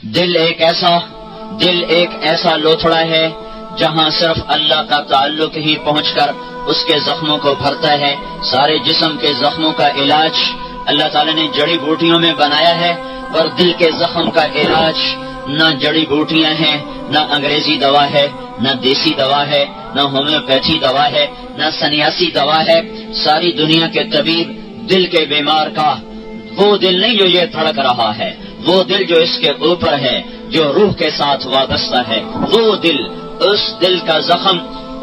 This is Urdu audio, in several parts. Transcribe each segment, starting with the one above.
دل ایک ایسا لوتھڑا ہے جہاں صرف اللہ کا تعلق ہی پہنچ کر اس کے زخموں کو بھرتا ہے. سارے جسم کے زخموں کا علاج اللہ تعالیٰ نے جڑی بوٹیوں میں بنایا ہے، اور دل کے زخم کا علاج نہ جڑی بوٹیاں ہیں، نہ انگریزی دوا ہے، نہ دیسی دوا ہے، نہ ہومیوپیتھی دوا ہے، نہ سنیاسی دوا ہے. ساری دنیا کے طبیب دل کے بیمار کا وہ دل نہیں جو یہ دھڑک رہا ہے، وہ دل جو اس کے اوپر ہے، جو روح کے ساتھ وابستہ ہے، وہ دل، اس دل کا زخم،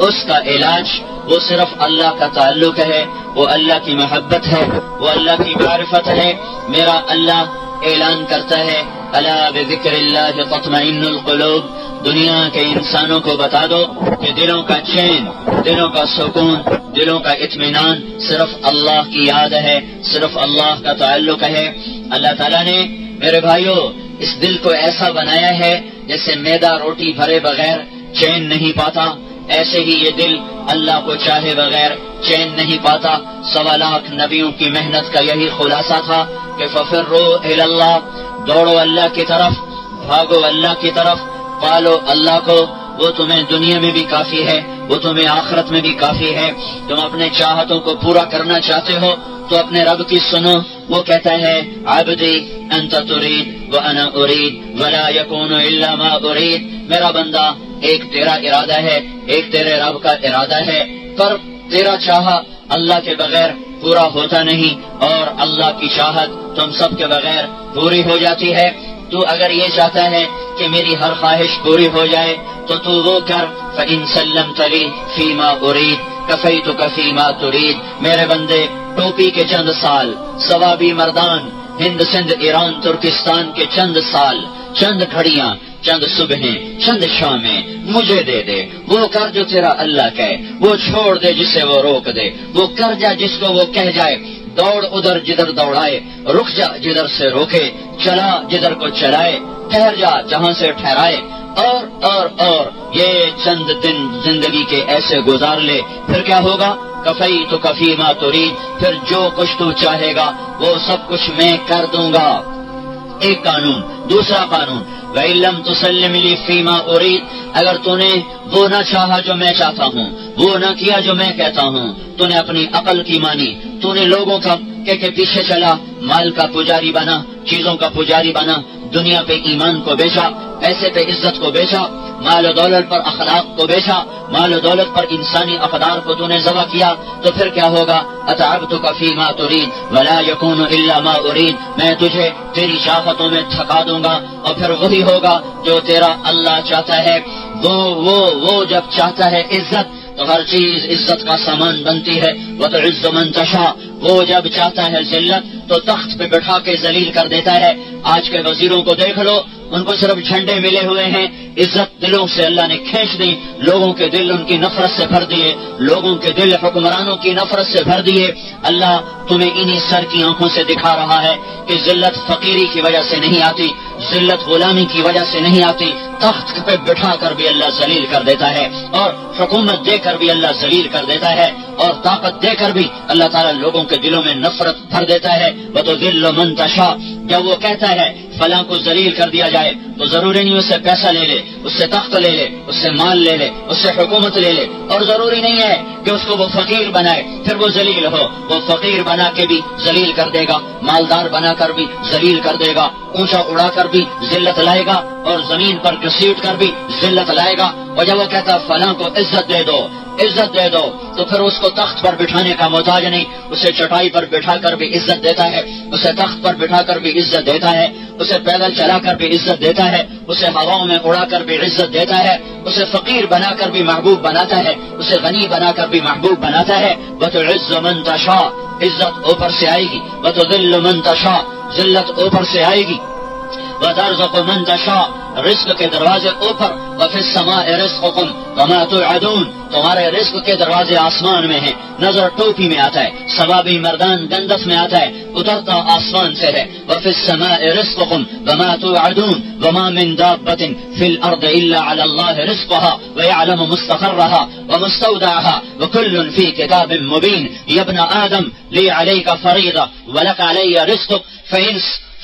اس کا علاج وہ صرف اللہ کا تعلق ہے، وہ اللہ کی محبت ہے، وہ اللہ کی معرفت ہے. میرا اللہ اعلان کرتا ہے الا بذکر اللہ تطمئن القلوب. دنیا کے انسانوں کو بتا دو کہ دلوں کا چین، دلوں کا سکون، دلوں کا اطمینان صرف اللہ کی یاد ہے، صرف اللہ کا تعلق ہے. اللہ تعالیٰ نے میرے بھائیوں اس دل کو ایسا بنایا ہے جیسے میدا روٹی بھرے بغیر چین نہیں پاتا، ایسے ہی یہ دل اللہ کو چاہے بغیر چین نہیں پاتا. 1.25 لاکھ نبیوں کی محنت کا یہی خلاصہ تھا کہ ففروا الی اللہ، دوڑو اللہ کی طرف، بھاگو اللہ کی طرف، پالو اللہ کو. وہ تمہیں دنیا میں بھی کافی ہے، وہ تمہیں آخرت میں بھی کافی ہے. تم اپنے چاہتوں کو پورا کرنا چاہتے ہو تو اپنے رب کی سنو. وہ کہتا ہے عبدی انت ترید وانا ارید ولا یکون الا ما ارید. میرا بندہ ایک تیرا ارادہ ہے، ایک تیرے رب کا ارادہ ہے، پر تیرا چاہا اللہ کے بغیر پورا ہوتا نہیں، اور اللہ کی چاہت تم سب کے بغیر پوری ہو جاتی ہے. تو اگر یہ چاہتا ہے کہ میری ہر خواہش پوری ہو جائے تو وہ کر فإن سلمت لی فیما ارید کفیتک فیما ترید. میرے بندے ٹوپی کے چند سال، ثوابی مردان، ہند سندھ ایران ترکستان کے چند سال، چند گھڑیاں، چند صبحیں، چند شامیں مجھے دے دے. وہ کر جو تیرا اللہ کہے، وہ چھوڑ دے جسے وہ روک دے، وہ کر جا جس کو وہ کہہ جائے. دوڑ ادھر جدھر دوڑائے، رک جا جدھر سے روکے، چلا جدھر کو چلائے، ٹھہر جا جہاں سے ٹھہرائے. اور یہ چند دن زندگی کے ایسے گزار لے، پھر کیا ہوگا؟ کفیتک فیما ترید، پھر جو کچھ تو چاہے گا وہ سب کچھ میں کر دوں گا. ایک قانون. دوسرا قانون وَإِن لَّمْ تُسَلِّمْ لِي فِيمَا أُرِيدُ، اگر تو نے وہ نہ چاہا جو میں چاہتا ہوں، وہ نہ کیا جو میں کہتا ہوں، تو نے اپنی عقل کی مانی، تو نے لوگوں کا کہ پیچھے چلا، مال کا پجاری بنا، چیزوں کا پجاری بنا، دنیا پہ ایمان کو بیچا، پیسے پہ عزت کو بیچا، مال و دولت پر اخلاق کو بیچا، مال و دولت پر انسانی اقدار کو تو نے ذبح کیا، تو پھر کیا ہوگا؟ اتعبتک فیما ترید ولا یکون الا ما ارید. میں تجھے تیری چاہتوں میں تھکا دوں گا، اور پھر وہی ہوگا جو تیرا اللہ چاہتا ہے. وہ جب چاہتا ہے عزت تو ہر چیز عزت کا سامان بنتی ہے. وتعز من تشاء، وہ جب چاہتا ہے ذلت تو تخت پہ بٹھا کے ذلیل کر دیتا ہے. آج کے وزیروں کو دیکھ لو، ان کو صرف جھنڈے ملے ہوئے ہیں، عزت دلوں سے اللہ نے کھینچ دی. لوگوں کے دل ان کی نفرت سے بھر دیے، لوگوں کے دل حکمرانوں کی نفرت سے بھر دیے. اللہ تمہیں انہی سر کی آنکھوں سے دکھا رہا ہے کہ ذلت فقیری کی وجہ سے نہیں آتی، ذلت غلامی کی وجہ سے نہیں آتی. تخت پہ بٹھا کر بھی اللہ ذلیل کر دیتا ہے، اور حکومت دے کر بھی اللہ ذلیل کر دیتا ہے، اور طاقت دے کر بھی اللہ تعالیٰ لوگوں کے دلوں میں نفرت بھر دیتا ہے. وَتُذِلُّ مَن تَشَاءُ، جب وہ کہتا ہے فلاں کو ذلیل کر دیا جائے تو ضروری نہیں اس سے پیسہ لے لے، اس سے تخت لے لے، اس سے مال لے لے، اس سے حکومت لے لے، اور ضروری نہیں ہے کہ اس کو وہ فقیر بنائے پھر وہ ذلیل ہو. وہ فقیر بنا کے بھی ذلیل کر دے گا، مالدار بنا کر بھی ذلیل کر دے گا، اونچا اڑا کر بھی ذلت لائے گا، اور زمین پر گھسیٹ کر بھی ذلت لائے گا. اور جب وہ کہتا فلاں کو عزت دے دو، عزت دے دو، تو پھر اس کو تخت پر بٹھانے کا محتاج نہیں، اسے چٹائی پر بٹھا کر بھی عزت دیتا ہے، اسے تخت پر بٹھا کر بھی عزت دیتا ہے، اسے پیدل چلا کر بھی عزت دیتا ہے، اسے ہواؤں میں اڑا کر بھی عزت دیتا ہے، اسے فقیر بنا کر بھی محبوب بناتا ہے، اسے غنی بنا کر بھی محبوب بناتا ہے. وَتُعِزُّ مَن تَشَاءُ، عزت اوپر سے آئے گی. وَتُذِلُّ مَن تَشَاءُ، ذلت اوپر سے آئے گی. وَتَرْزُقُ مَن تَشَاءُ، رزق کے دروازے اوپر. وَفِي السَّمَاءِ رِزْقُكُمْ وَمَا تُوعَدُونَ، تمہارے رزق کے دروازے آسمان میں ہیں. نظر ٹوپی میں آتا ہے، ثوابی مردان گندف میں آتا ہے، اترتا آسمان سے ہے. وَفِي السَّمَاءِ رِزْقُكُمْ وَمَا تُوعَدُونَ وَمَا مِن دَابَّةٍ فِي الْأَرْضِ إِلَّا عَلَى اللَّهِ رِزْقُهَا وَيَعْلَمُ مُسْتَقَرَّهَا وَمُسْتَوْدَعَهَا وَكُلٌّ فِي كِتَابٍ مُبِينٍ. يَا ابْنَ آدَمَ لِي عَلَيْكَ فَرِيضَةٌ وَلَكَ عَلَيَّ رِزْقُكَ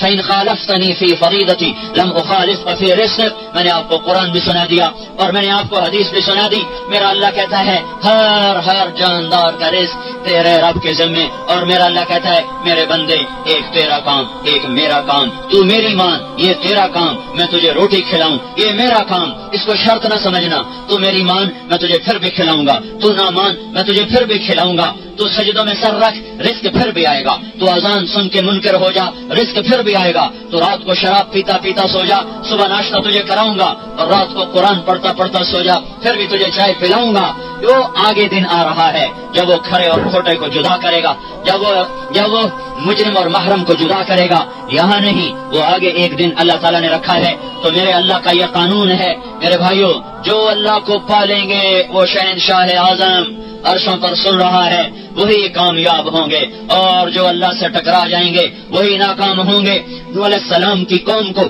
فإن خالفتنی فی فریضتی لم اخالفک فی رزقک. میں نے آپ کو قرآن بھی سنا دیا اور میں نے آپ کو حدیث بھی سنا دی. میرا اللہ کہتا ہے ہر جاندار کا رزق تیرے رب کے ذمے. اور میرا اللہ کہتا ہے میرے بندے ایک تیرا کام ایک میرا کام. تو میری مان یہ تیرا کام میں تجھے روٹی کھلاؤں یہ میرا کام. اس کو شرط نہ سمجھنا. تو میری مان میں تجھے پھر بھی کھلاؤں گا. تو نہ مان میں تجھے پھر بھی کھلاؤں گا. تو سجدوں میں سر رکھ رزق پھر بھی آئے گا. تو اذان سن کے منکر ہو جا رزق پھر بھی آئے گا. تو رات کو شراب پیتا پیتا سو جا صبح ناشتہ تجھے کراؤں گا. اور رات کو قرآن پڑھتا پڑھتا سو جا پھر بھی تجھے چائے پلاؤں گا. وہ آگے دن آ رہا ہے جب وہ کھڑے اور کھوٹے کو جدا کرے گا. جب وہ مجرم اور محرم کو جدا کرے گا. یہاں نہیں وہ آگے ایک دن اللہ تعالیٰ نے رکھا ہے. تو میرے اللہ کا یہ قانون ہے میرے بھائیوں. جو اللہ کو پالیں گے وہ شہنشاہ اعظم عرشوں پر سن رہا ہے وہی کامیاب ہوں گے. اور جو اللہ سے ٹکرا جائیں گے وہی ناکام ہوں گے. نوح علیہ السلام کی قوم کو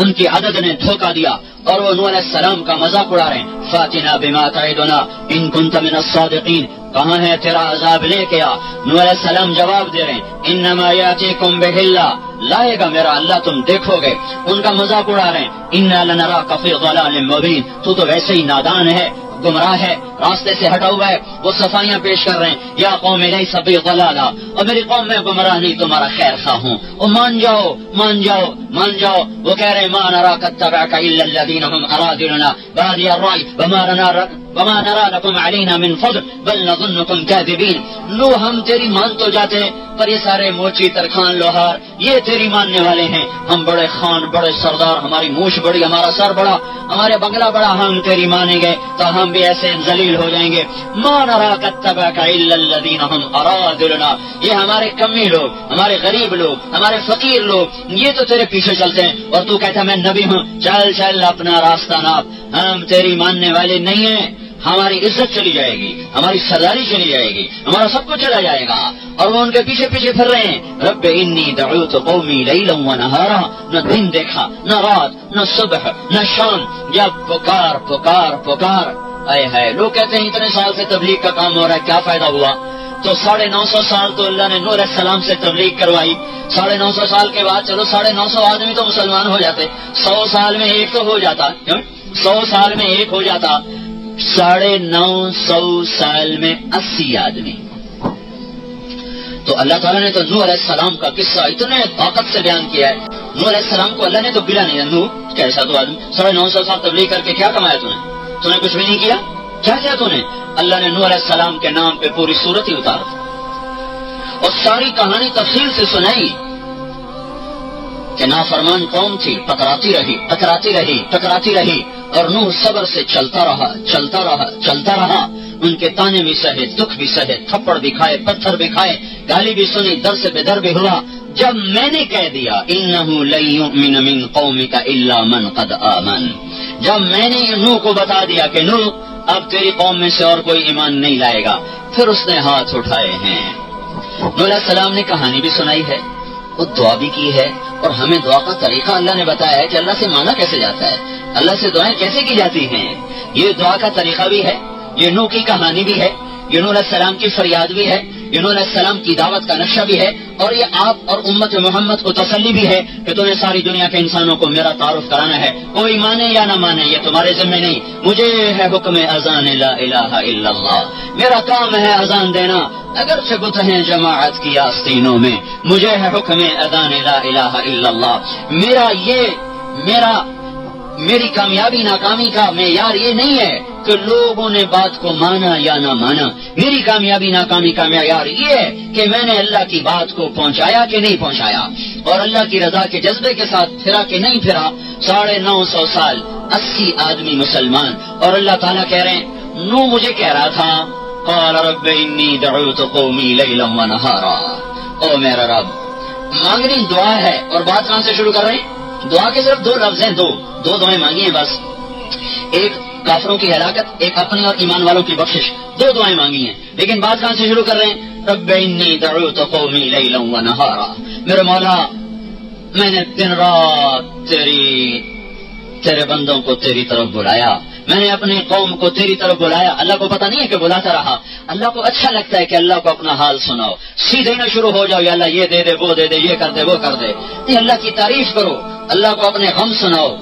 ان کی عدد نے دھوکہ دیا اور وہ نوح علیہ السلام کا مذاق اڑا رہے ہیں. فاتنا بما تعدنا ان كنت من الصادقین. کہاں ہے تیرا عذاب لے کے آ. نوح علیہ السلام جواب دے رہے ہیں انما یاتیکم بہ اللہ. لائے گا میرا اللہ تم دیکھو گے. ان کا مذاق اڑا رہے ہیں انا لنراک فی ضلال مبین. تو ویسے ہی نادان ہے گمراہ ہے راستے سے ہٹا ہوا ہے. وہ صفائیاں پیش کر رہے ہیں یا قوم لیس بی ضلالا. اور میری قوم میں گمراہ نہیں تمہارا خیر خواہ ہوں. وہ مان جاؤ مان جاؤ مان جاؤ. وہ کہہ رہے ہیں ما نراک اتبعک الا الذین هم ارادلنا بادی الرأی وما نرى لكم علينا من فضل بل نظنكم كاذبين. لو ہم تیری مان تو جاتے ہیں پر یہ سارے موچی ترخان لوہار یہ تیری ماننے والے ہیں. ہم بڑے خان بڑے سردار ہماری موچھ بڑی ہمارا سر بڑا ہمارے بنگلہ بڑا ہم تیری مانیں گے تو ہم بھی ایسے ذلیل ہو جائیں گے. ما نراك اتبعك الا الذين هم ارادلنا. یہ ہمارے کمی لوگ ہمارے غریب لوگ ہمارے فقیر لوگ یہ تو تیرے پیچھے چلتے ہیں. اور تو کہتا میں نبی ہوں چل چل اپنا راستہ ناپ. ہم تیری ماننے والے نہیں ہیں. ہماری عزت چلی جائے گی ہماری سرداری چلی جائے گی ہمارا سب کچھ چلا جائے گا. اور وہ ان کے پیچھے پیچھے پھر رہے ہیں. رب انی دعوت قومی لیلا ونہارا. نہ دن دیکھا نہ رات نہ صبح نہ شام جب پکار پکار پکار. اے ہے لوگ کہتے ہیں اتنے سال سے تبلیغ کا کام ہو رہا ہے کیا فائدہ ہوا. تو 950 سال تو اللہ نے نوح علیہ السلام سے تبلیغ کروائی. 950 سال کے بعد چلو 950 آدمی تو مسلمان ہو جاتے. 100 سال میں ایک تو ہو جاتا. 100 سال میں ایک ہو جاتا. 950 سال میں 80 آدمی. تو اللہ تعالیٰ نے تو نوح علیہ السلام کا قصہ اتنے طاقت سے بیان کیا ہے. نوح علیہ السلام کو اللہ نے تو گلا نہیں. نوح کیسا تو آدمی 950 سال تبلیغ کر کے کیا کمایا تم نے کچھ بھی نہیں کیا. کیا کیا تم نے. اللہ نے نوح علیہ السلام کے نام پہ پوری سورت ہی اتار اور ساری کہانی تفصیل سے سنائی کہ نافرمان قوم تھی ٹکراتی رہی اور نوح صبر سے چلتا رہا. ان کے تانے بھی سہے دکھ بھی سہے تھپڑ بھی کھائے پتھر بھی کھائے گالی بھی سنی در سے بے در بھی ہوا. جب میں نے کہہ دیا انہ لن یؤمن من قومک الا من قد آمن. جب میں نے نوح کو بتا دیا کہ نوح اب تیری قوم میں سے اور کوئی ایمان نہیں لائے گا پھر اس نے ہاتھ اٹھائے ہیں. نوح علیہ السلام نے کہانی بھی سنائی ہے وہ دعا بھی کی ہے. اور ہمیں دعا کا طریقہ اللہ نے بتایا ہے کہ اللہ سے مانا کیسے جاتا ہے اللہ سے دعائیں کیسے کی جاتی ہیں. یہ دعا کا طریقہ بھی ہے. یہ نوح کی کہانی بھی ہے. یہ نوح علیہ السلام کی فریاد بھی ہے. یہ نوح علیہ السلام کی دعوت کا نقشہ بھی ہے. اور یہ آپ اور امت محمد کو تسلی بھی ہے کہ تمہیں ساری دنیا کے انسانوں کو میرا تعارف کرانا ہے. کوئی مانے یا نہ مانے یہ تمہارے ذمہ نہیں. مجھے ہے حکم اذان لا الہ الا اللہ. میرا کام ہے اذان دینا اگر بت ہیں جماعت کی آستینوں میں. مجھے ہے حکم اذان لا الہ الا اللہ. میری کامیابی ناکامی کا معیار یہ نہیں ہے کہ لوگوں نے بات کو مانا یا نہ مانا. میری کامیابی ناکامی کا معیار یہ ہے کہ میں نے اللہ کی بات کو پہنچایا کہ نہیں پہنچایا اور اللہ کی رضا کے جذبے کے ساتھ پھرا کہ نہیں پھرا. 950 سال 80 آدمی مسلمان. اور اللہ تعالیٰ کہہ رہے ہیں نوح مجھے کہہ رہا تھا قال رب انی دعوت قومی لیلا ونہارا. او میرا رب مانگنی دعا ہے. اور بات کہاں سے شروع کر رہے ہیں. دعا کے صرف 2 لفظ ہیں. دو دعائیں مانگی ہیں بس. ایک کافروں کی ہلاکت ایک اپنی اور ایمان والوں کی بخشش. 2 دعائیں مانگی ہیں لیکن بات کہاں سے شروع کر رہے ہیں. رب انی دعوت قومی لیلا ونہارا. میرے مولا میں نے دن رات تیرے بندوں کو تیری طرف بلایا. میں نے اپنی قوم کو تیری طرف بلایا. اللہ کو پتہ نہیں ہے کہ بلاتا رہا. اللہ کو اچھا لگتا ہے کہ اللہ کو اپنا حال سناؤ. سیدھے نہ شروع ہو جاؤ یا اللہ یہ دے دے وہ دے دے یہ کر دے وہ کر دے. نہیں، اللہ کی تعریف کرو، اللہ کو اپنے غم سناؤ.